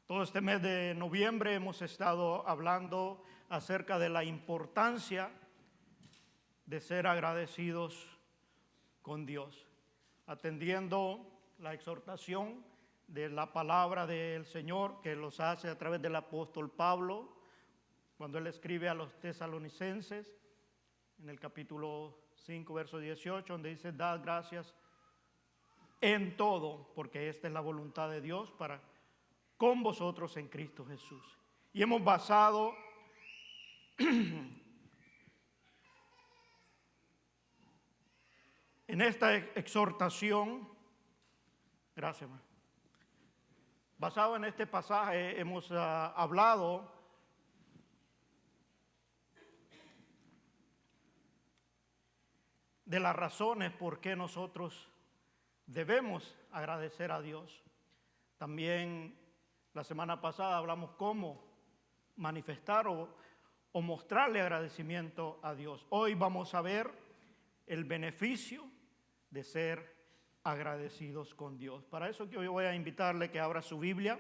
Todo este mes de noviembre hemos estado hablando acerca de la importancia de ser agradecidos con Dios, atendiendo la exhortación de la palabra del Señor que los hace a través del apóstol Pablo, cuando él escribe a los tesalonicenses, en el capítulo 5, verso 18, donde dice: dad gracias en todo, porque esta es la voluntad de Dios para con vosotros en Cristo Jesús. Y hemos basado en esta exhortación, gracias, basado en este pasaje, hemos hablado de las razones por qué nosotros debemos agradecer a Dios. También la semana pasada hablamos cómo manifestar o mostrarle agradecimiento a Dios. Hoy vamos a ver el beneficio de ser agradecidos con Dios. Para eso que hoy voy a invitarle que abra su Biblia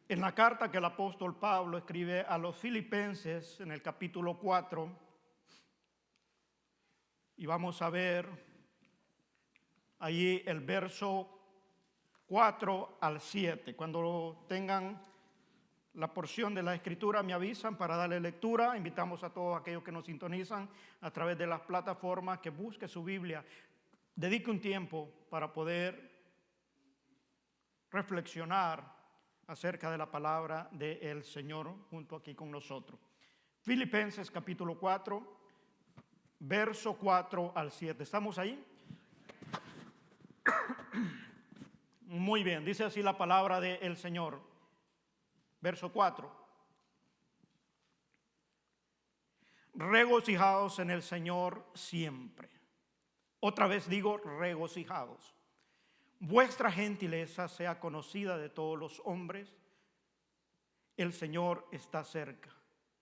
en la carta que el apóstol Pablo escribe a los Filipenses en el capítulo 4, y vamos a ver allí el verso 4 al 7. Cuando tengan la porción de la escritura me avisan para darle lectura. Invitamos a todos aquellos que nos sintonizan a través de las plataformas que busque su Biblia. Dedique un tiempo para poder reflexionar acerca de la palabra del Señor junto aquí con nosotros. Filipenses capítulo 4, verso 4 al 7. ¿Estamos ahí? Muy bien, dice así la palabra del Señor. Verso 4. Regocijaos en el Señor siempre. Otra vez digo, regocijaos. Vuestra gentileza sea conocida de todos los hombres. El Señor está cerca.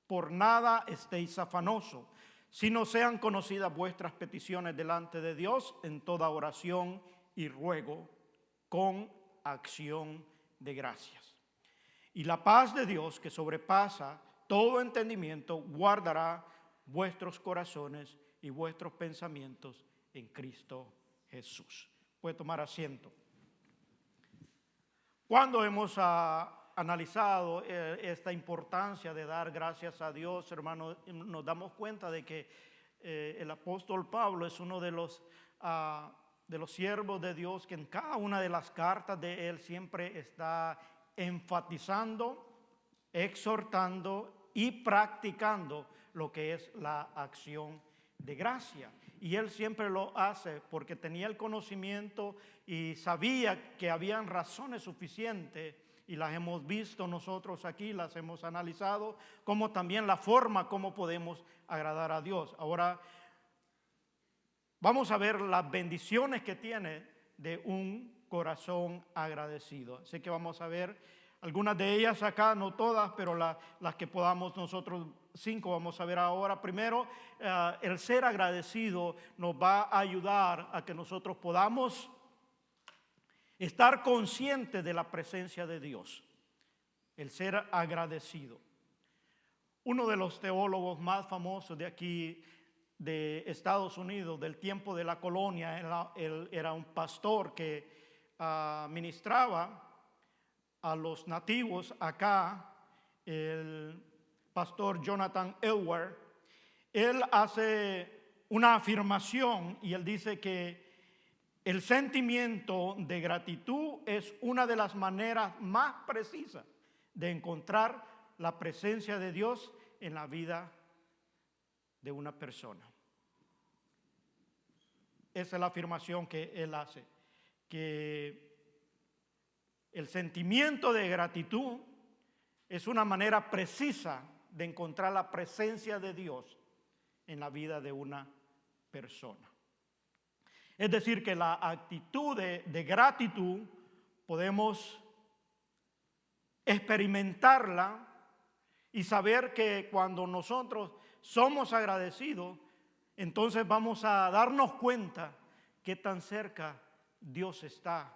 Por nada estéis afanosos, sino sean conocidas vuestras peticiones delante de Dios en toda oración y ruego con acción de gracias. Y la paz de Dios, que sobrepasa todo entendimiento, guardará vuestros corazones y vuestros pensamientos en Cristo Jesús. Puede tomar asiento. Cuando hemos analizado esta importancia de dar gracias a Dios, hermanos, nos damos cuenta de que el apóstol Pablo es uno de los siervos de Dios que en cada una de las cartas de él siempre está enfatizando, exhortando y practicando lo que es la acción de gracia. Y él siempre lo hace porque tenía el conocimiento y sabía que habían razones suficientes, y las hemos visto nosotros aquí, las hemos analizado, como también la forma como podemos agradar a Dios. Ahora vamos a ver las bendiciones que tiene de un corazón agradecido. Así que vamos a ver algunas de ellas acá, no todas, pero las que podamos nosotros 5 vamos a ver ahora. Primero, el ser agradecido nos va a ayudar a que nosotros podamos estar conscientes de la presencia de Dios. El ser agradecido. Uno de los teólogos más famosos de aquí, de Estados Unidos, del tiempo de la colonia, él era un pastor que ministraba a los nativos acá, el pastor Jonathan Edwards. Él hace una afirmación y él dice que el sentimiento de gratitud es una de las maneras más precisas de encontrar la presencia de Dios en la vida de una persona. Esa es la afirmación que él hace, que el sentimiento de gratitud es una manera precisa de encontrar la presencia de Dios en la vida de una persona. Es decir, que la actitud de gratitud podemos experimentarla y saber que cuando nosotros somos agradecidos, entonces vamos a darnos cuenta qué tan cerca Dios está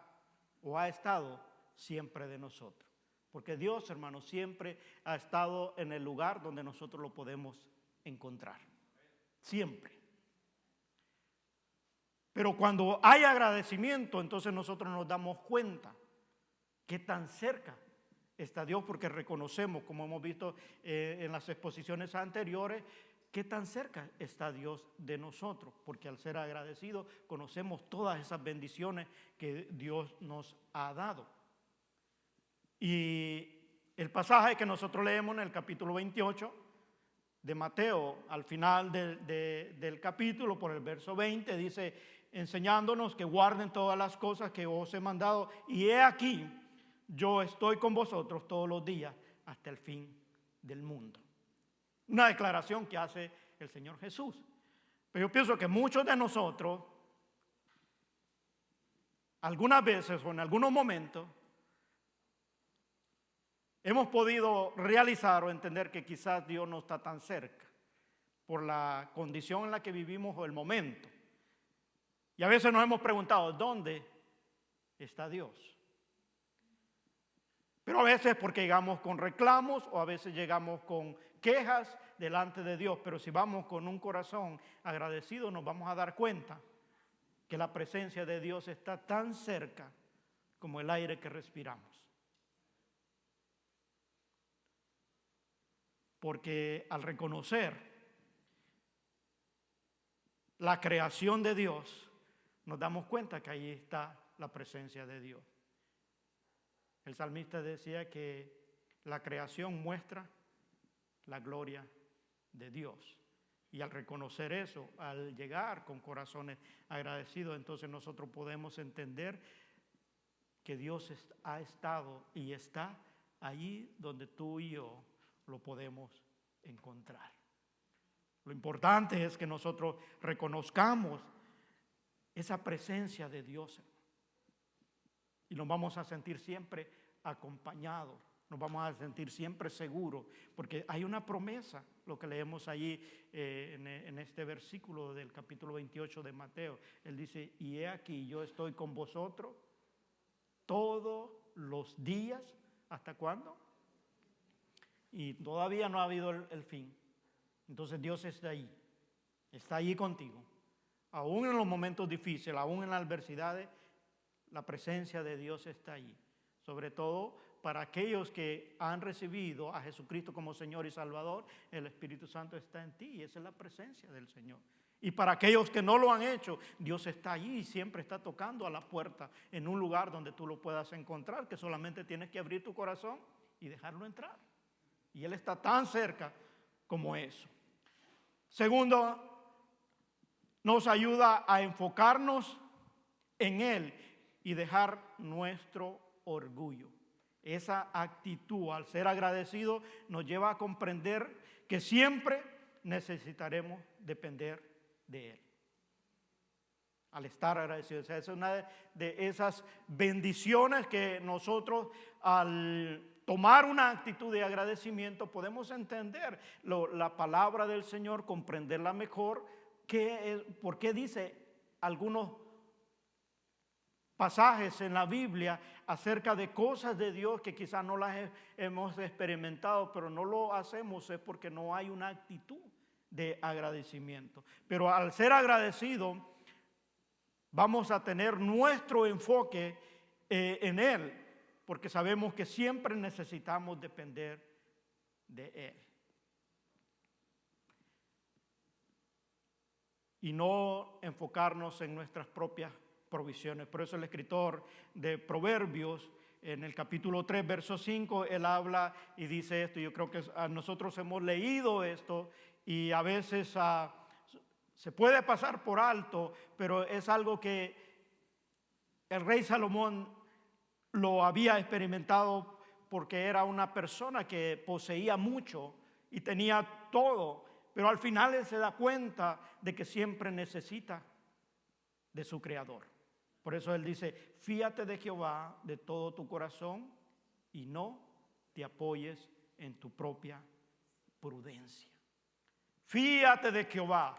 o ha estado siempre de nosotros. Porque Dios, hermanos, siempre ha estado en el lugar donde nosotros lo podemos encontrar. Siempre. Pero cuando hay agradecimiento, entonces nosotros nos damos cuenta qué tan cerca está Dios, porque reconocemos, como hemos visto en las exposiciones anteriores, qué tan cerca está Dios de nosotros, porque al ser agradecidos conocemos todas esas bendiciones que Dios nos ha dado. Y el pasaje que nosotros leemos en el capítulo 28 de Mateo, al final del capítulo, por el verso 20, dice, enseñándonos que guarden todas las cosas que os he mandado, y he aquí, yo estoy con vosotros todos los días hasta el fin del mundo. Una declaración que hace el Señor Jesús. Pero yo pienso que muchos de nosotros, algunas veces o en algunos momentos, hemos podido realizar o entender que quizás Dios no está tan cerca por la condición en la que vivimos o el momento. Y a veces nos hemos preguntado, ¿dónde está Dios? Pero a veces porque llegamos con reclamos o a veces llegamos con quejas delante de Dios. Pero si vamos con un corazón agradecido, nos vamos a dar cuenta que la presencia de Dios está tan cerca como el aire que respiramos. Porque al reconocer la creación de Dios, nos damos cuenta que ahí está la presencia de Dios. El salmista decía que la creación muestra la gloria de Dios. Y al reconocer eso, al llegar con corazones agradecidos, entonces nosotros podemos entender que Dios ha estado y está allí donde tú y yo lo podemos encontrar. Lo importante es que nosotros reconozcamos esa presencia de Dios y nos vamos a sentir siempre acompañados, nos vamos a sentir siempre seguros, porque hay una promesa, lo que leemos allí en este versículo del capítulo 28 de Mateo. Él dice, y he aquí, yo estoy con vosotros todos los días, ¿hasta cuándo? Y todavía no ha habido el fin. Entonces Dios está allí contigo. Aún en los momentos difíciles, aún en las adversidades, la presencia de Dios está allí. Sobre todo para aquellos que han recibido a Jesucristo como Señor y Salvador, el Espíritu Santo está en ti y esa es la presencia del Señor. Y para aquellos que no lo han hecho, Dios está allí y siempre está tocando a la puerta en un lugar donde tú lo puedas encontrar, que solamente tienes que abrir tu corazón y dejarlo entrar. Y Él está tan cerca como eso. Segundo, nos ayuda a enfocarnos en Él y dejar nuestro orgullo. Esa actitud, al ser agradecido, nos lleva a comprender que siempre necesitaremos depender de Él. Al estar agradecidos. O sea, es una de esas bendiciones que nosotros, al tomar una actitud de agradecimiento, podemos entender la palabra del Señor, comprenderla mejor, por qué dice algunos pasajes en la Biblia acerca de cosas de Dios que quizás no las hemos experimentado, pero no lo hacemos es porque no hay una actitud de agradecimiento. Pero al ser agradecido, vamos a tener nuestro enfoque en Él, porque sabemos que siempre necesitamos depender de Él. Y no enfocarnos en nuestras propias provisiones. Por eso el escritor de Proverbios, en el capítulo 3, verso 5, él habla y dice esto. Yo creo que nosotros hemos leído esto y a veces se puede pasar por alto, pero es algo que el rey Salomón lo había experimentado porque era una persona que poseía mucho y tenía todo, pero al final él se da cuenta de que siempre necesita de su Creador. Por eso él dice, fíate de Jehová de todo tu corazón y no te apoyes en tu propia prudencia. Fíate de Jehová,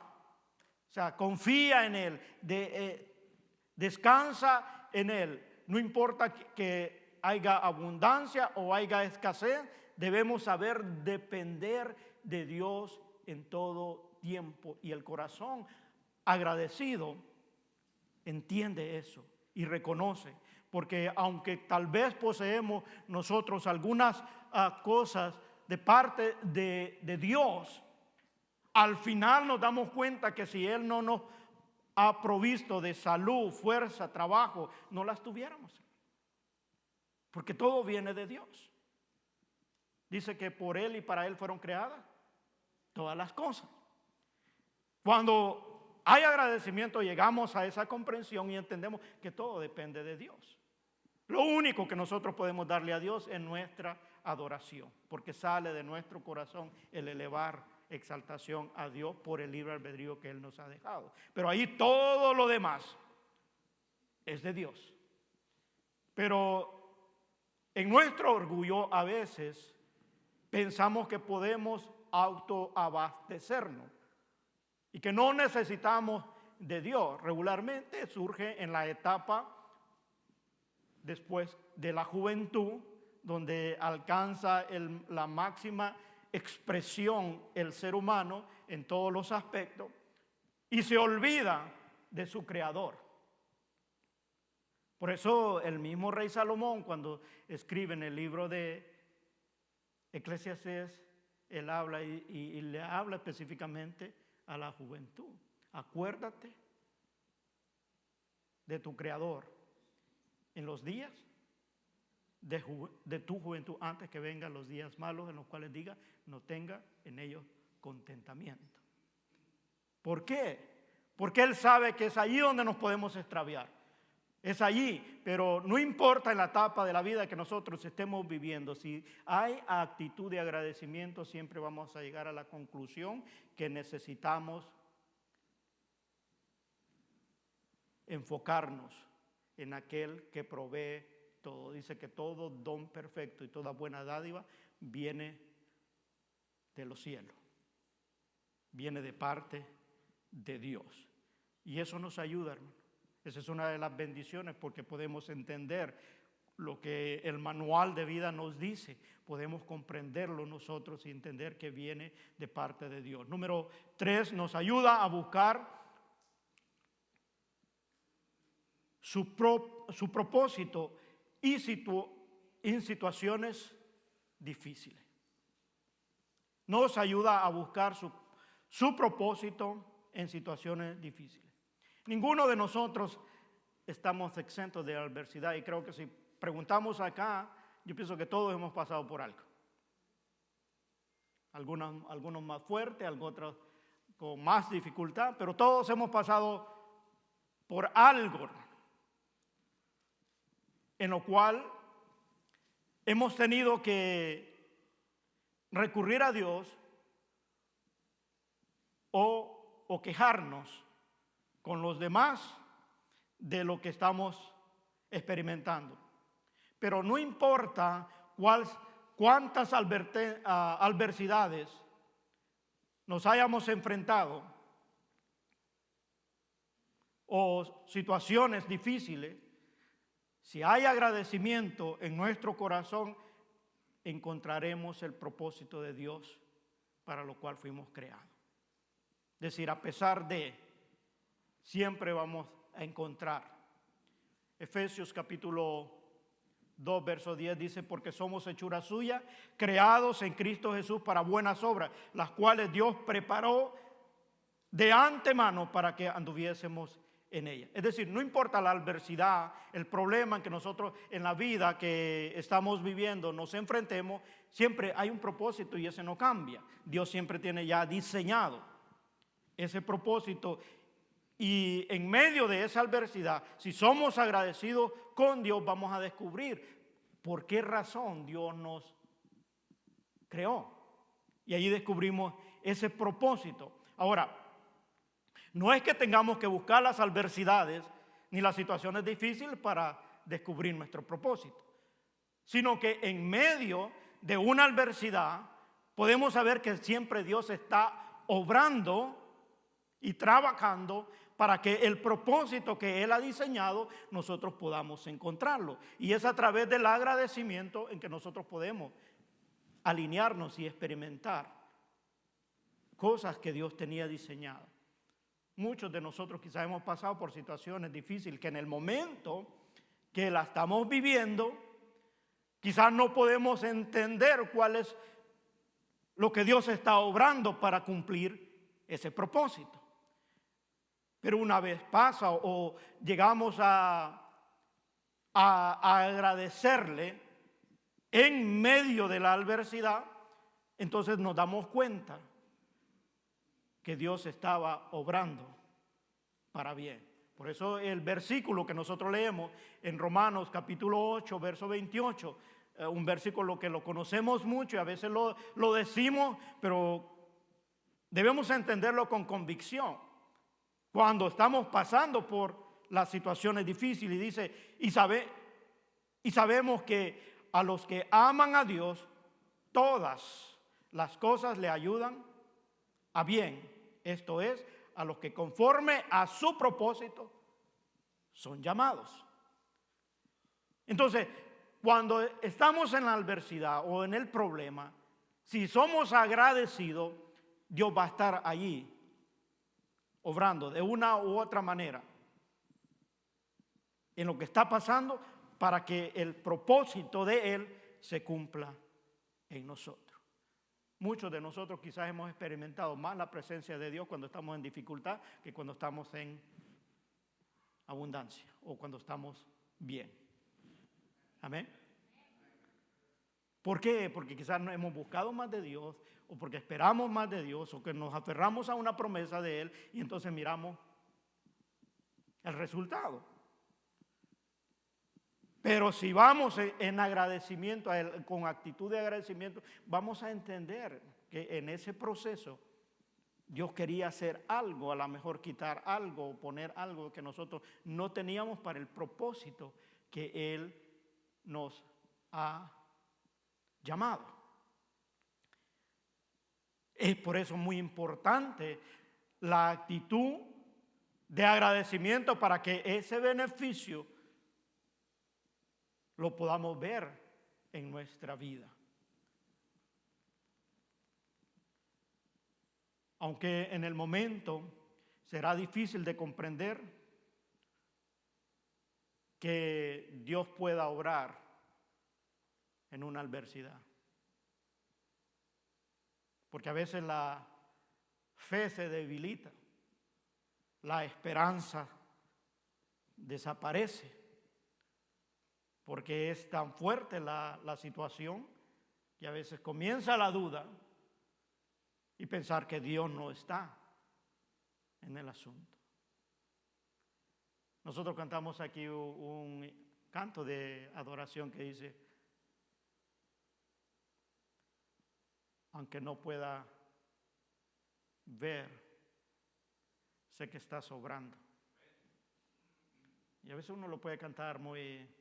o sea, confía en Él, descansa en Él. No importa que haya abundancia o haya escasez, debemos saber depender de Dios en todo tiempo. Y el corazón agradecido entiende eso y reconoce. Porque aunque tal vez poseemos nosotros algunas cosas de parte de Dios, al final nos damos cuenta que si Él no nos ha provisto de salud, fuerza, trabajo, no las tuviéramos. Porque todo viene de Dios. Dice que por Él y para Él fueron creadas todas las cosas. Cuando hay agradecimiento, llegamos a esa comprensión y entendemos que todo depende de Dios. Lo único que nosotros podemos darle a Dios es nuestra adoración, porque sale de nuestro corazón el elevar exaltación a Dios por el libre albedrío que Él nos ha dejado. Pero ahí todo lo demás es de Dios. Pero en nuestro orgullo a veces pensamos que podemos autoabastecernos y que no necesitamos de Dios. Regularmente surge en la etapa después de la juventud, donde alcanza la máxima expresión el ser humano en todos los aspectos y se olvida de su creador. Por eso el mismo rey Salomón, cuando escribe en el libro de Eclesiastés, él habla y le habla específicamente a la juventud. Acuérdate de tu creador en los días de tu juventud, antes que vengan los días malos en los cuales diga, no tenga en ellos contentamiento. ¿Por qué? Porque Él sabe que es allí donde nos podemos extraviar. Es allí, pero no importa en la etapa de la vida que nosotros estemos viviendo, si hay actitud de agradecimiento, siempre vamos a llegar a la conclusión que necesitamos enfocarnos en aquel que provee todo. Dice que todo don perfecto y toda buena dádiva viene de los cielos, viene de parte de Dios. Y eso nos ayuda, hermano. Esa es una de las bendiciones, porque podemos entender lo que el manual de vida nos dice. Podemos comprenderlo nosotros y entender que viene de parte de Dios. Número 3, nos ayuda a buscar su propósito en situaciones difíciles. Nos ayuda a buscar su propósito en situaciones difíciles. Ninguno de nosotros estamos exentos de adversidad, y creo que si preguntamos acá, yo pienso que todos hemos pasado por algo. Algunos más fuertes, otros con más dificultad, pero todos hemos pasado por algo en lo cual hemos tenido que recurrir a Dios o quejarnos con los demás de lo que estamos experimentando. Pero no importa cuántas adversidades nos hayamos enfrentado o situaciones difíciles, si hay agradecimiento en nuestro corazón, encontraremos el propósito de Dios para lo cual fuimos creados. Es decir, a pesar de, siempre vamos a encontrar. Efesios capítulo 2, verso 10 dice, porque somos hechura suya, creados en Cristo Jesús para buenas obras, las cuales Dios preparó de antemano para que anduviésemos en ella. Es decir, no importa la adversidad, el problema en que nosotros en la vida que estamos viviendo nos enfrentemos, siempre hay un propósito y ese no cambia. Dios siempre tiene ya diseñado ese propósito, y en medio de esa adversidad, si somos agradecidos con Dios, vamos a descubrir por qué razón Dios nos creó, y allí descubrimos ese propósito. Ahora, no es que tengamos que buscar las adversidades ni las situaciones difíciles para descubrir nuestro propósito, sino que en medio de una adversidad podemos saber que siempre Dios está obrando y trabajando para que el propósito que Él ha diseñado nosotros podamos encontrarlo. Y es a través del agradecimiento en que nosotros podemos alinearnos y experimentar cosas que Dios tenía diseñadas. Muchos de nosotros quizás hemos pasado por situaciones difíciles que en el momento que la estamos viviendo, quizás no podemos entender cuál es lo que Dios está obrando para cumplir ese propósito. Pero una vez pasa o llegamos a agradecerle en medio de la adversidad, entonces nos damos cuenta que Dios estaba obrando para bien. Por eso el versículo que nosotros leemos en Romanos capítulo 8, verso 28, un versículo que lo conocemos mucho y a veces lo decimos, pero debemos entenderlo con convicción. Cuando estamos pasando por las situaciones difíciles, y dice, y sabemos que a los que aman a Dios, todas las cosas le ayudan a bien. Esto es, a los que conforme a su propósito son llamados. Entonces, cuando estamos en la adversidad o en el problema, si somos agradecidos, Dios va a estar allí, obrando de una u otra manera en lo que está pasando para que el propósito de Él se cumpla en nosotros. Muchos de nosotros quizás hemos experimentado más la presencia de Dios cuando estamos en dificultad que cuando estamos en abundancia o cuando estamos bien. Amén. ¿Por qué? Porque quizás no hemos buscado más de Dios o porque esperamos más de Dios o que nos aferramos a una promesa de Él y entonces miramos el resultado. Pero si vamos en agradecimiento a Él, con actitud de agradecimiento, vamos a entender que en ese proceso Dios quería hacer algo, a lo mejor quitar algo, poner algo que nosotros no teníamos para el propósito que Él nos ha llamado. Es por eso muy importante la actitud de agradecimiento para que ese beneficio lo podamos ver en nuestra vida. Aunque en el momento será difícil de comprender que Dios pueda obrar en una adversidad. Porque a veces la fe se debilita, la esperanza desaparece. Porque es tan fuerte la situación que a veces comienza la duda y pensar que Dios no está en el asunto. Nosotros cantamos aquí un canto de adoración que dice, aunque no pueda ver, sé que estás obrando. Y a veces uno lo puede cantar muy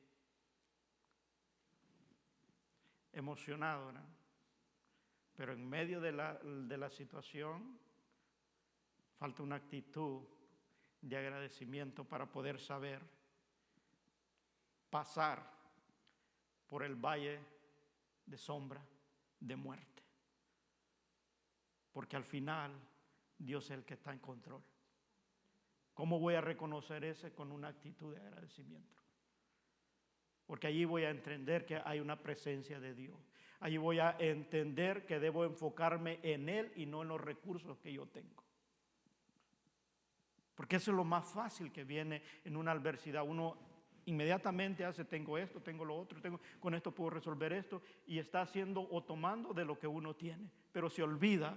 emocionado, ¿no? Pero en medio de la situación falta una actitud de agradecimiento para poder saber pasar por el valle de sombra de muerte, porque al final Dios es el que está en control. ¿Cómo voy a reconocer eso? Con una actitud de agradecimiento. Porque allí voy a entender que hay una presencia de Dios. Allí voy a entender que debo enfocarme en Él y no en los recursos que yo tengo. Porque eso es lo más fácil que viene en una adversidad. Uno inmediatamente hace, tengo esto, tengo lo otro, con esto puedo resolver esto, y está haciendo o tomando de lo que uno tiene. Pero se olvida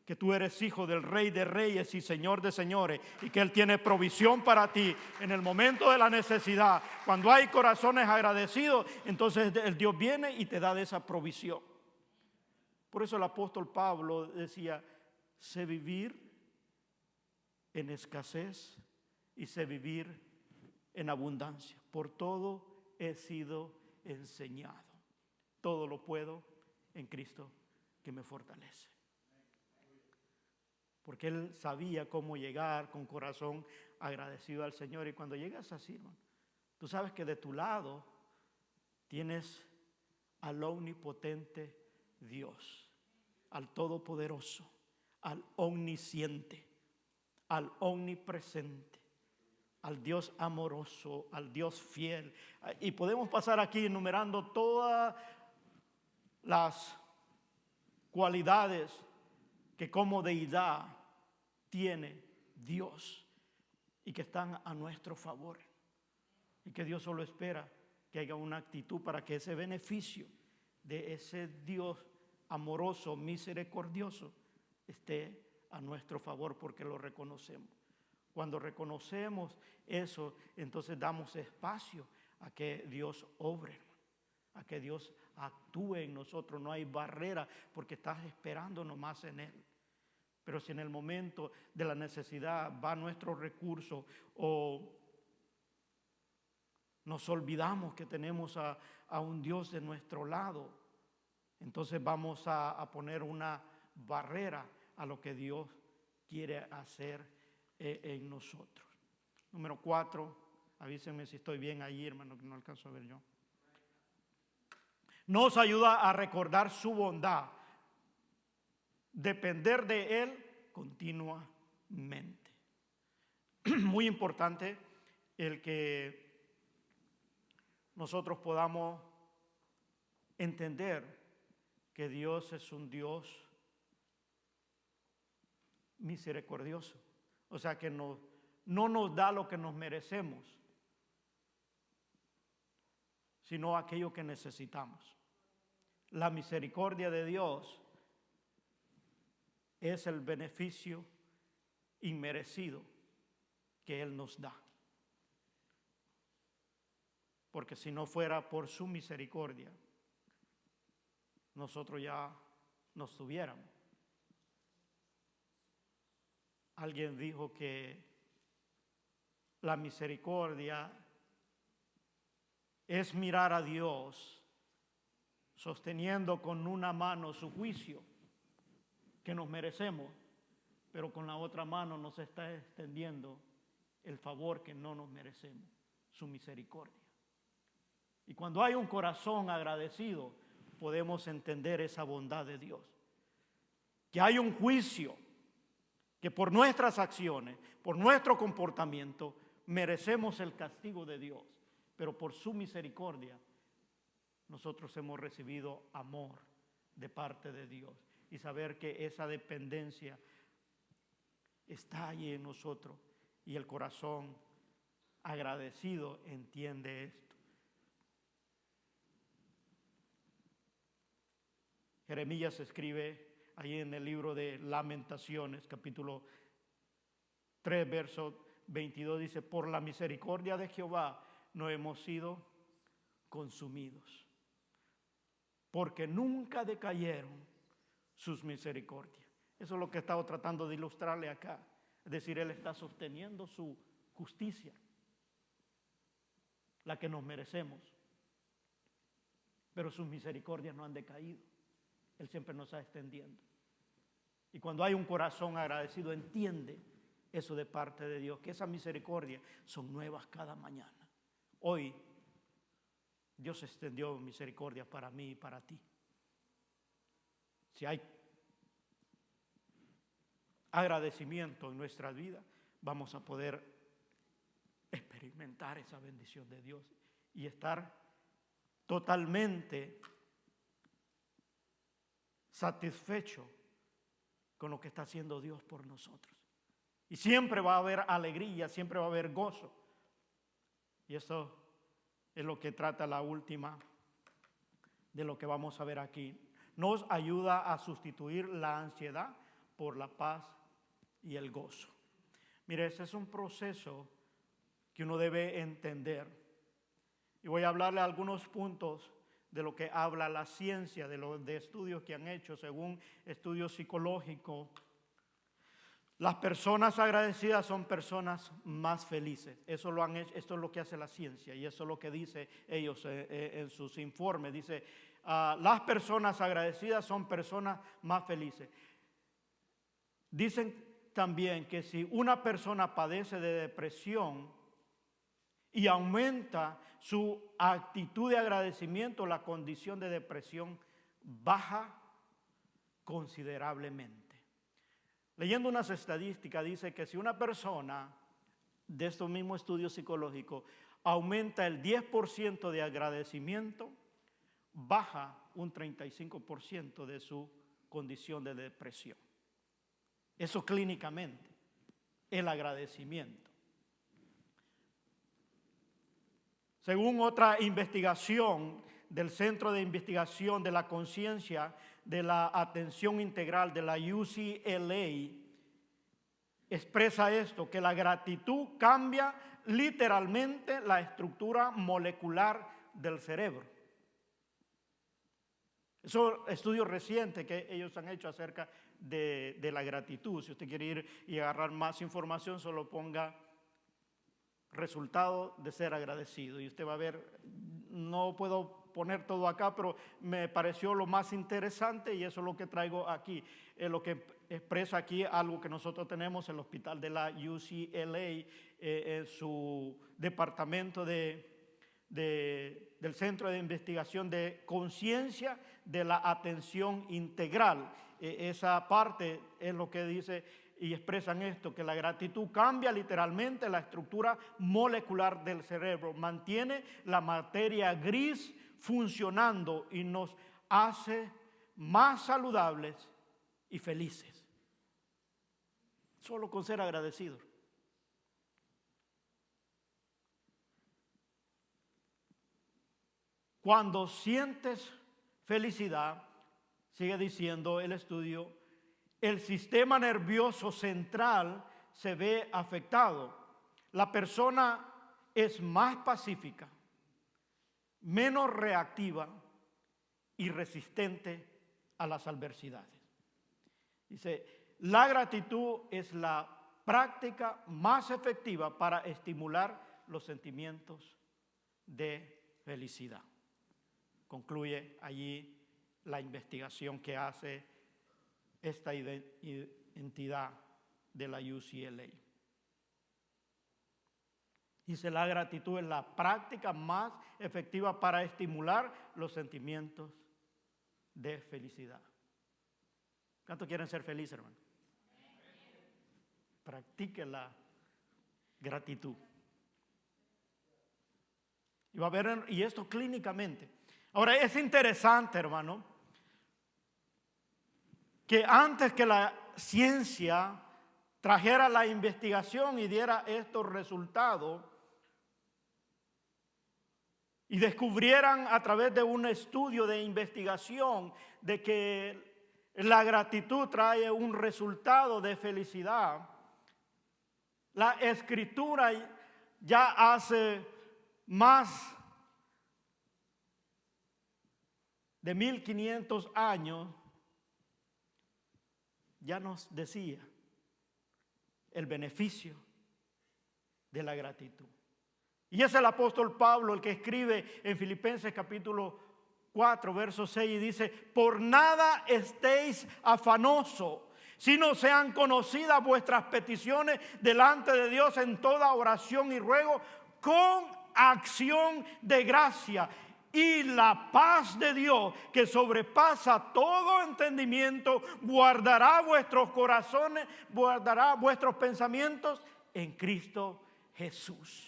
que tú eres hijo del Rey de Reyes y Señor de Señores, y que Él tiene provisión para ti en el momento de la necesidad. Cuando hay corazones agradecidos, entonces el Dios viene y te da de esa provisión. Por eso el apóstol Pablo decía, sé vivir en escasez y sé vivir en abundancia. Por todo he sido enseñado. Todo lo puedo en Cristo que me fortalece. Porque él sabía cómo llegar con corazón agradecido al Señor. Y cuando llegas así, hermano, tú sabes que de tu lado tienes al omnipotente Dios, al todopoderoso, al omnisciente, al omnipresente, al Dios amoroso, al Dios fiel. Y podemos pasar aquí enumerando todas las cualidades que como deidad tiene Dios y que están a nuestro favor. Y que Dios solo espera que haya una actitud para que ese beneficio de ese Dios amoroso, misericordioso, esté a nuestro favor, porque lo reconocemos. Cuando reconocemos eso, entonces damos espacio a que Dios obre, a que Dios actúe en nosotros. No hay barrera, porque estás esperando nomás en Él. Pero si en el momento de la necesidad va nuestro recurso, o nos olvidamos que tenemos a un Dios de nuestro lado, entonces vamos a poner una barrera a lo que Dios quiere hacer en nosotros. Número 4, avísenme si estoy bien ahí, hermano, que no alcanzo a ver yo. Nos ayuda a recordar su bondad, depender de Él continuamente. Muy importante el que nosotros podamos entender que Dios es un Dios misericordioso. O sea, que no nos da lo que nos merecemos, sino aquello que necesitamos. La misericordia de Dios es el beneficio inmerecido que Él nos da. Porque si no fuera por su misericordia, nosotros ya nos tuviéramos. Alguien dijo que la misericordia es mirar a Dios sosteniendo con una mano su juicio que nos merecemos, pero con la otra mano nos está extendiendo el favor que no nos merecemos, su misericordia. Y cuando hay un corazón agradecido, podemos entender esa bondad de Dios. Que hay un juicio que por nuestras acciones, por nuestro comportamiento, merecemos el castigo de Dios, pero por su misericordia nosotros hemos recibido amor de parte de Dios, y saber que esa dependencia está ahí en nosotros, y el corazón agradecido entiende esto. Jeremías escribe ahí en el libro de Lamentaciones, capítulo 3, verso 22, dice: por la misericordia de Jehová no hemos sido consumidos, porque nunca decayeron sus misericordias. Eso es lo que he estado tratando de ilustrarle acá. Es decir, Él está sosteniendo su justicia, la que nos merecemos, pero sus misericordias no han decaído. Él siempre nos está extendiendo. Y cuando hay un corazón agradecido, entiende eso de parte de Dios, que esas misericordias son nuevas cada mañana. Hoy Dios extendió misericordia para mí y para ti. Si hay agradecimiento en nuestra vida, vamos a poder experimentar esa bendición de Dios y estar totalmente satisfecho con lo que está haciendo Dios por nosotros. Y siempre va a haber alegría, siempre va a haber gozo. Y eso es lo que trata la última de lo que vamos a ver aquí. Nos ayuda a sustituir la ansiedad por la paz y el gozo. Mire, ese es un proceso que uno debe entender. Y voy a hablarle algunos puntos de lo que habla la ciencia, de estudios que han hecho según estudios psicológicos. Las personas agradecidas son personas más felices. Eso lo han hecho, esto es lo que hace la ciencia, y eso es lo que dice ellos en sus informes. Dice, las personas agradecidas son personas más felices. Dicen también que si una persona padece de depresión y aumenta su actitud de agradecimiento, la condición de depresión baja considerablemente. Leyendo unas estadísticas dice que si una persona de estos mismos estudios psicológicos aumenta el 10% de agradecimiento, baja un 35% de su condición de depresión. Eso clínicamente, el agradecimiento. Según otra investigación del Centro de Investigación de la Conciencia de la Atención Integral de la UCLA, expresa esto, que la gratitud cambia literalmente la estructura molecular del cerebro. Esos estudios recientes que ellos han hecho acerca de la gratitud. Si usted quiere ir y agarrar más información, solo ponga resultado de ser agradecido. Y usted va a ver, no puedo poner todo acá, pero me pareció lo más interesante y eso es lo que traigo aquí. Lo que expresa aquí algo que nosotros tenemos en el hospital de la UCLA, en su departamento del Centro de Investigación de Conciencia de la Atención Integral. Esa parte es lo que dice y expresan esto, que la gratitud cambia literalmente la estructura molecular del cerebro, mantiene la materia gris funcionando y nos hace más saludables y felices. Solo con ser agradecidos. Cuando sientes felicidad, sigue diciendo el estudio, el sistema nervioso central se ve afectado. La persona es más pacífica, menos reactiva y resistente a las adversidades. Dice, la gratitud es la práctica más efectiva para estimular los sentimientos de felicidad. Concluye allí la investigación que hace esta entidad de la UCLA. Dice, la gratitud es la práctica más efectiva para estimular los sentimientos de felicidad. ¿Cuántos quieren ser felices, hermano? Practique la gratitud. Y va a ver, y esto clínicamente. Ahora es interesante, hermano, que antes que la ciencia trajera la investigación y diera estos resultados y descubrieran a través de un estudio de investigación de que la gratitud trae un resultado de felicidad, la Escritura ya hace más de 1500 años ya nos decía el beneficio de la gratitud. Y es el apóstol Pablo el que escribe en Filipenses capítulo 4, verso 6 y dice, por nada estéis afanosos, sino sean conocidas vuestras peticiones delante de Dios en toda oración y ruego con acción de gracia. Y la paz de Dios, que sobrepasa todo entendimiento, guardará vuestros corazones, guardará vuestros pensamientos en Cristo Jesús.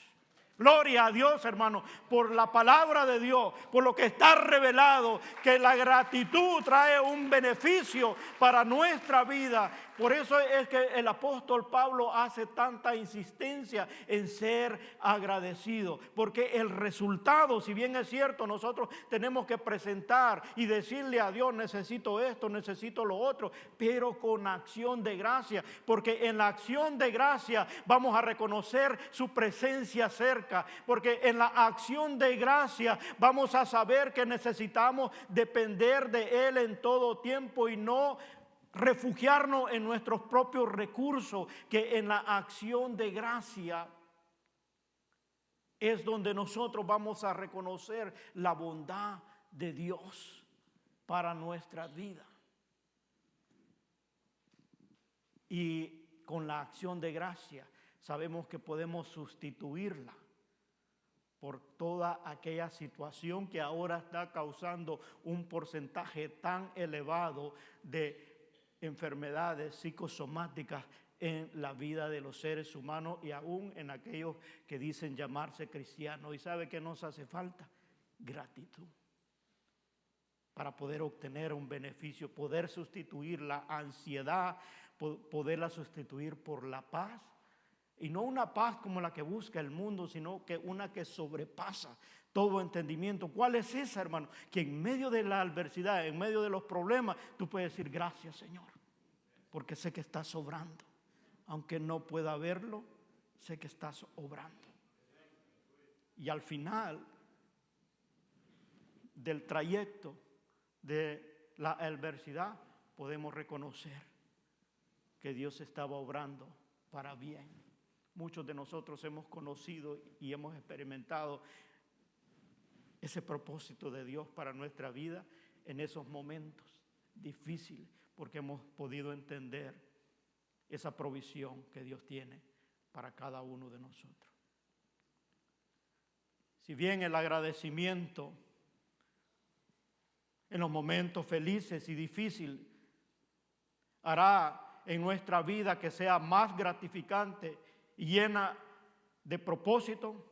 Gloria a Dios, hermano, por la palabra de Dios, por lo que está revelado, que la gratitud trae un beneficio para nuestra vida. Por eso es que el apóstol Pablo hace tanta insistencia en ser agradecido, porque el resultado, si bien es cierto, nosotros tenemos que presentar y decirle a Dios, necesito esto, necesito lo otro, pero con acción de gracia, porque en la acción de gracia vamos a reconocer su presencia cerca, porque en la acción de gracia vamos a saber que necesitamos depender de Él en todo tiempo y no refugiarnos en nuestros propios recursos, que en la acción de gracia es donde nosotros vamos a reconocer la bondad de Dios para nuestra vida. Y con la acción de gracia, sabemos que podemos sustituirla por toda aquella situación que ahora está causando un porcentaje tan elevado de enfermedades psicosomáticas en la vida de los seres humanos y aún en aquellos que dicen llamarse cristianos. ¿Y sabe qué nos hace falta? Gratitud. Para poder obtener un beneficio, poder sustituir la ansiedad, poderla sustituir por la paz. Y no una paz como la que busca el mundo, sino que una que sobrepasa todo entendimiento. ¿Cuál es esa, hermano? Que en medio de la adversidad, en medio de los problemas, tú puedes decir gracias, Señor, porque sé que estás obrando. Aunque no pueda verlo, sé que estás obrando. Y al final del trayecto de la adversidad, podemos reconocer que Dios estaba obrando para bien. Muchos de nosotros hemos conocido y hemos experimentado ese propósito de Dios para nuestra vida en esos momentos difíciles, porque hemos podido entender esa provisión que Dios tiene para cada uno de nosotros. Si bien el agradecimiento en los momentos felices y difíciles hará en nuestra vida que sea más gratificante y llena de propósito,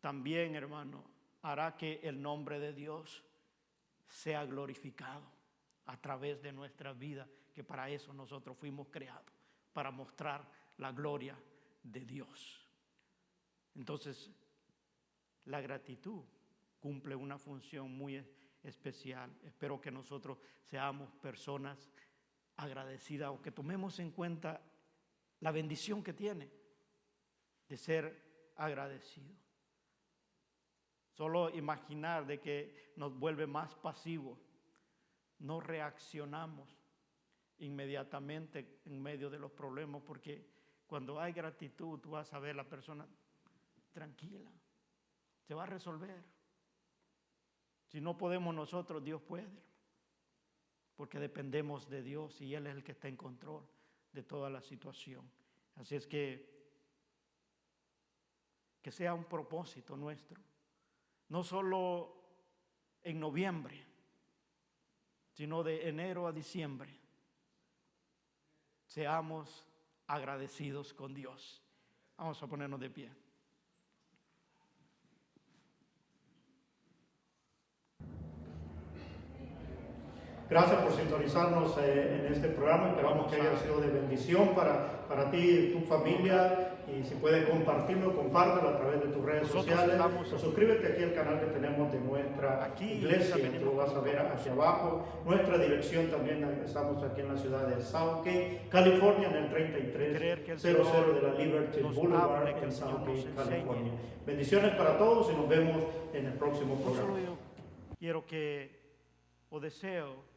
también, hermano, hará que el nombre de Dios sea glorificado a través de nuestra vida, que para eso nosotros fuimos creados, para mostrar la gloria de Dios. Entonces, la gratitud cumple una función muy especial. Espero que nosotros seamos personas agradecidas o que tomemos en cuenta la bendición que tiene de ser agradecido. Solo imaginar de que nos vuelve más pasivos, no reaccionamos inmediatamente en medio de los problemas, porque cuando hay gratitud tú vas a ver a la persona tranquila, se va a resolver. Si no podemos nosotros, Dios puede, porque dependemos de Dios y Él es el que está en control de toda la situación. Así es que sea un propósito nuestro, no solo en noviembre, sino de enero a diciembre, seamos agradecidos con Dios. Vamos a ponernos de pie. Gracias por sintonizarnos en este programa. Esperamos que haya sido de bendición para ti y tu familia. Y si puedes compartirlo, compártelo a través de tus redes sociales. O suscríbete aquí al canal que tenemos de nuestra iglesia. Tú lo vas a ver hacia abajo. Nuestra dirección también, estamos aquí en la ciudad de Southgate, California, en el 3300 de la Liberty Boulevard en Southgate, California. Bendiciones para todos y nos vemos en el próximo programa. Quiero que, o deseo,